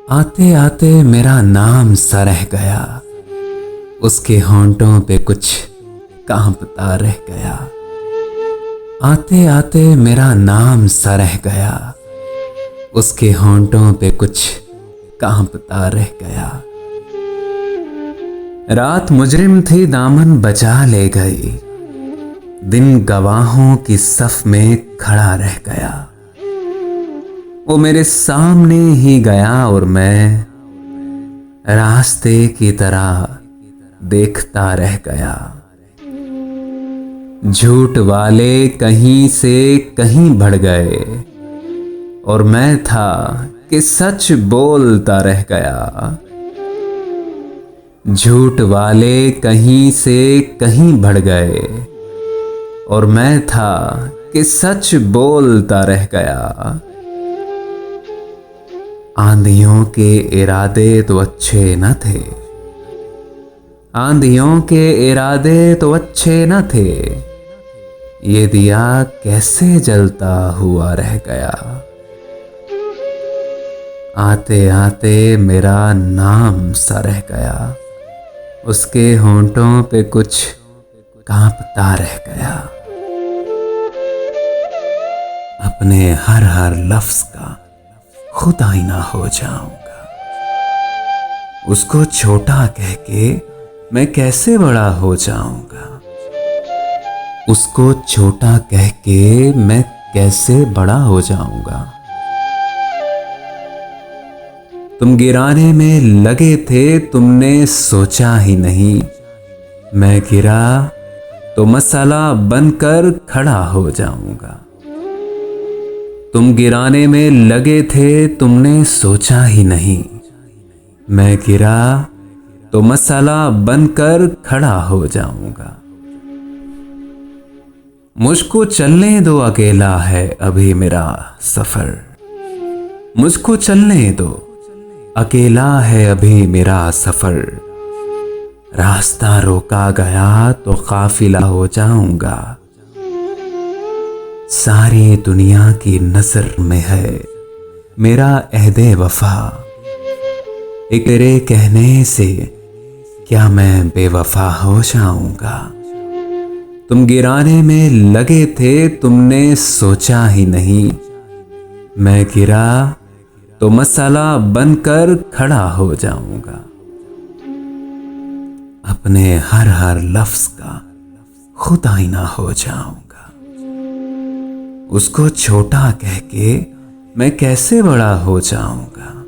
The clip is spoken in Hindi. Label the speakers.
Speaker 1: आते आते मेरा नाम सा रह गया, उसके होंठों पे कुछ कांपता रह गया। आते आते मेरा नाम सा रह गया, उसके होंठों पे कुछ कांपता रह गया। रात मुजरिम थी दामन बचा ले गई, दिन गवाहों की सफ में खड़ा रह गया। वो मेरे सामने ही गया और मैं रास्ते की तरह देखता रह गया। झूठ वाले कहीं से कहीं बढ़ गए और मैं था कि सच बोलता रह गया। झूठ वाले कहीं से कहीं बढ़ गए और मैं था कि सच बोलता रह गया। आंधियों के इरादे तो अच्छे न थे, आंधियों के इरादे तो अच्छे न थे, ये दिया कैसे जलता हुआ रह गया। आते आते मेरा नाम सा रह गया, उसके होंठों पे कुछ कांपता रह गया। अपने हर हर लफ्ज का खुद आईना हो जाऊंगा। उसको छोटा कह के मैं कैसे बड़ा हो जाऊंगा। उसको छोटा कह के मैं कैसे बड़ा हो जाऊंगा। तुम गिराने में लगे थे, तुमने सोचा ही नहीं, मैं गिरा तो मसाला बनकर खड़ा हो जाऊंगा। तुम गिराने में लगे थे, तुमने सोचा ही नहीं, मैं गिरा तो मसाला बनकर खड़ा हो जाऊंगा। मुझको चलने दो, अकेला है अभी मेरा सफर। मुझको चलने दो, अकेला है अभी मेरा सफर। रास्ता रोका गया तो काफिला हो जाऊंगा। सारी दुनिया की नजर में है मेरा अहदे वफा। एक तेरे कहने से क्या मैं बेवफा हो जाऊंगा। तुम गिराने में लगे थे, तुमने सोचा ही नहीं, मैं गिरा तो मसाला बनकर खड़ा हो जाऊंगा। अपने हर हर लफ्ज का खुद आईना हो जाऊंगा। उसको छोटा कह के मैं कैसे बड़ा हो जाऊंगा।